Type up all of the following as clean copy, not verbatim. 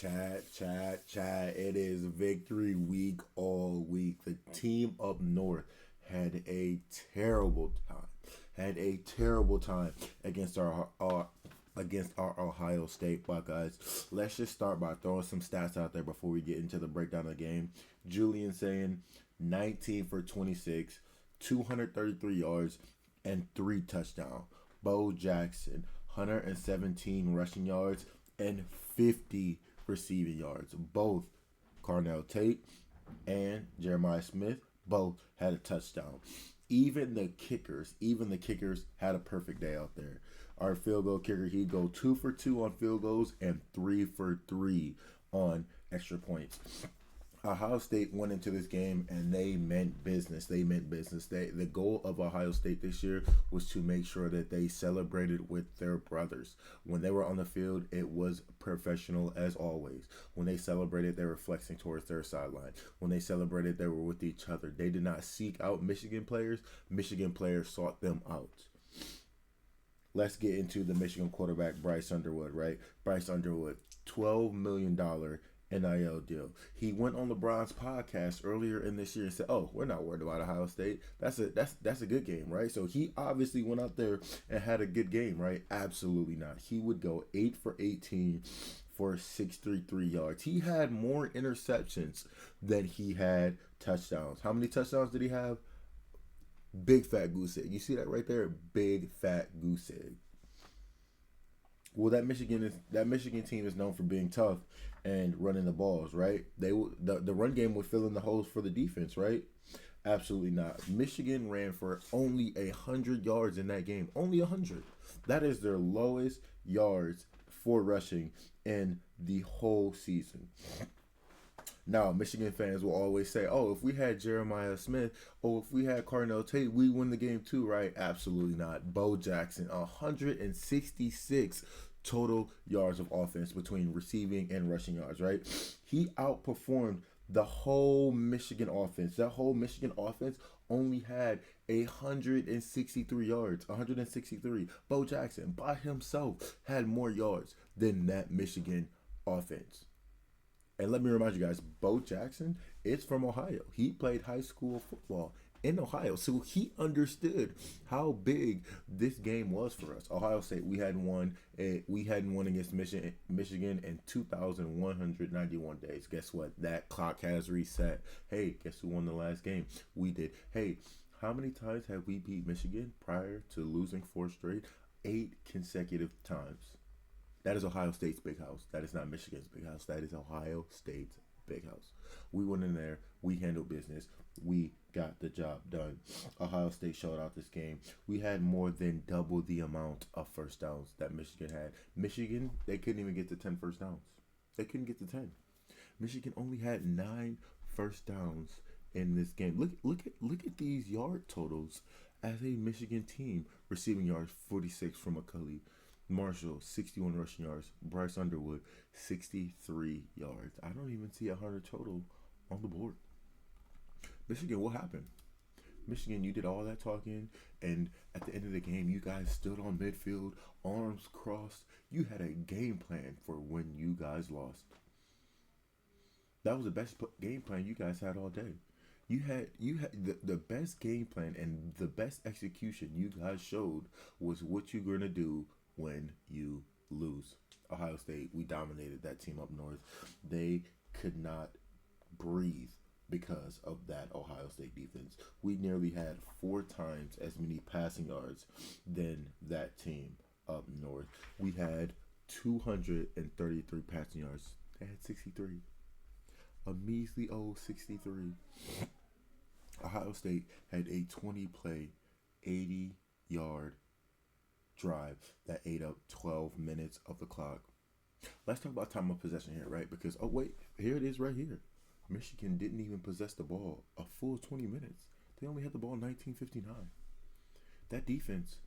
Chat. It is victory week all week. The team up north had a terrible time. Had a terrible time against our Ohio State Buckeyes. Let's just start by throwing some stats out there before we get into the breakdown of the game. Julian saying 19 for 26, 233 yards, and 3 touchdowns. Bo Jackson, 117 rushing yards and 50 receiving yards. Both Carnell Tate and Jeremiah Smith both had a touchdown. Even the kickers had a perfect day out there. Our field goal kicker, he'd go 2 for 2 on field goals and 3 for 3 on extra points. Ohio State went into this game and they meant business. The goal of Ohio State this year was to make sure that they celebrated with their brothers. When they were on the field, it was professional as always. When they celebrated, they were flexing towards their sideline. When they celebrated, they were with each other. They did not seek out Michigan players. Michigan players sought them out. Let's get into the Michigan quarterback, Bryce Underwood, right? Bryce Underwood, $12 million NIL deal. He went on LeBron's podcast earlier in this year and said, "Oh, we're not worried about Ohio State. That's a good game, right?" So he obviously went out there and had a good game, right? Absolutely not. He would go 8 for 18 for 633 yards. He had more interceptions than he had touchdowns. How many touchdowns did he have? Big fat goose egg. You see that right there? Big fat goose egg. Well, that Michigan team is known for being tough and running the balls, right? The run game would fill in the holes for the defense, right? Absolutely not. Michigan ran for only 100 yards in that game. Only 100. That is their lowest yards for rushing in the whole season. Now, Michigan fans will always say, "Oh, if we had Jeremiah Smith, or if we had Carnell Tate, we win the game too," right? Absolutely not. Bo Jackson, 166 total yards of offense between receiving and rushing yards, right? He outperformed the whole Michigan offense. That whole Michigan offense only had 163 yards. 163. Bo Jackson by himself had more yards than that Michigan offense. And let me remind you guys, Bo Jackson is from Ohio. He played high school football in Ohio, so he understood how big this game was for us. Ohio State, we hadn't won against Michigan in 2,191 days. Guess what? That clock has reset. Hey, guess who won the last game? We did. Hey, how many times have we beat Michigan prior to losing 4 straight? 8 consecutive times. That is Ohio State's big house. That is not Michigan's big house. That is Ohio State's big house. We went in there. We handled business. We got the job done. Ohio State showed out this game. We had more than double the amount of first downs that Michigan had. Michigan, they couldn't even get to 10 first downs. They couldn't get to 10. Michigan only had 9 first downs in this game. Look at these yard totals as a Michigan team. Receiving yards, 46 from McCulley. Marshall, 61 rushing yards. Bryce Underwood, 63 yards. I don't even see 100 total on the board. Michigan, what happened? Michigan, you did all that talking, and at the end of the game, you guys stood on midfield, arms crossed. You had a game plan for when you guys lost. That was the best game plan you guys had all day. You had the best game plan and the best execution you guys showed was what you're gonna do when you lose. Ohio State, we dominated that team up north. They could not breathe because of that Ohio State defense. We nearly had 4 times as many passing yards than that team up north. We had 233 passing yards. They had 63. A measly old 63. Ohio State had a 20-play, 80-yard drive that ate up 12 minutes of the clock. Let's talk about time of possession here, right? Because, oh, wait, here it is right here. Michigan didn't even possess the ball a full 20 minutes. They only had the ball in 1959. That defense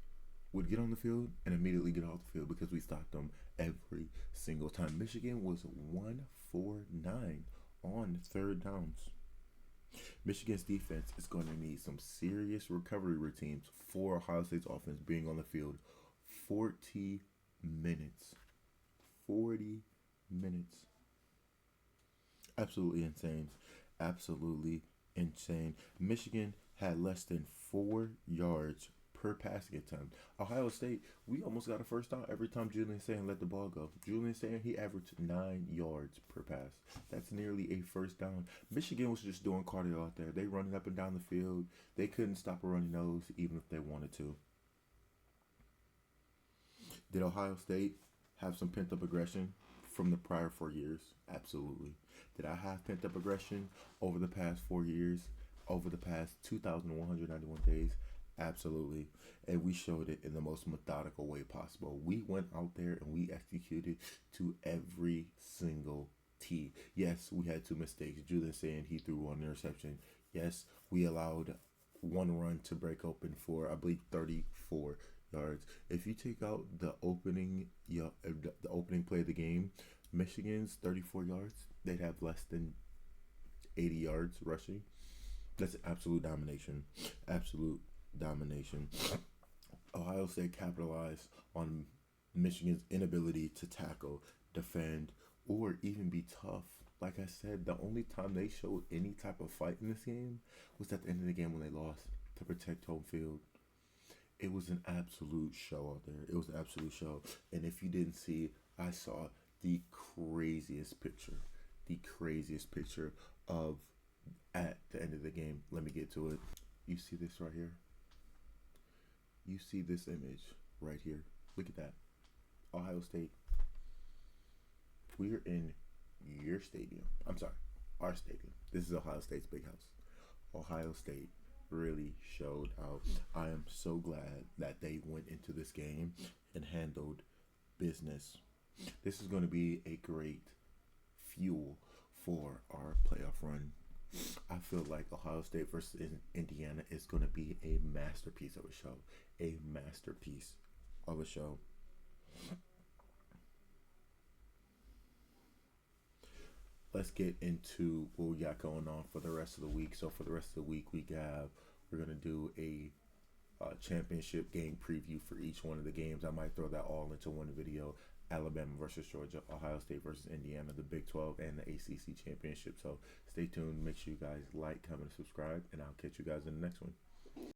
would get on the field and immediately get off the field because we stopped them every single time. Michigan was 1 for 9 on third downs. Michigan's defense is going to need some serious recovery routines for Ohio State's offense being on the field 40 minutes. 40 minutes. Absolutely insane. Absolutely insane. Michigan had less than 4 yards per passing attempt. Ohio State, we almost got a first down every time Julian Sand let the ball go. Julian Sand, he averaged 9 yards per pass. That's nearly a first down. Michigan was just doing cardio out there. They running up and down the field. They couldn't stop a runny nose even if they wanted to. Did Ohio State have some pent up aggression from the prior 4 years? Absolutely. Did I have pent up aggression over the past 4 years, over the past 2,191 days? Absolutely. And we showed it in the most methodical way possible. We went out there and we executed to every single T. Yes, we had two mistakes. Julian saying he threw one interception. Yes, we allowed one run to break open for, I believe, 34 yards. If you take out the opening play of the game, Michigan's 34 yards, they'd have less than 80 yards rushing. That's absolute domination. Absolute domination. Ohio State capitalized on Michigan's inability to tackle, defend, or even be tough. Like I said, the only time they showed any type of fight in this game was at the end of the game when they lost to protect home field. It was an absolute show out there. It was an absolute show. And if you didn't see, I saw the craziest picture. The craziest picture of at the end of the game. Let me get to it. You see this right here? You see this image right here. Look at that. Ohio State. We're in your stadium. I'm sorry, our stadium. This is Ohio State's big house. Ohio State really showed out. I am so glad that they went into this game and handled business. This is going to be a great fuel for our playoff run. I feel like Ohio State versus Indiana is going to be a masterpiece of a show. A masterpiece of a show. Let's get into what we got going on for the rest of the week. So for the rest of the week, we're gonna do a championship game preview for each one of the games. I might throw that all into one video. Alabama versus Georgia, Ohio State versus Indiana, the Big 12 and the ACC championship. So stay tuned. Make sure you guys like, comment, and subscribe, and I'll catch you guys in the next one.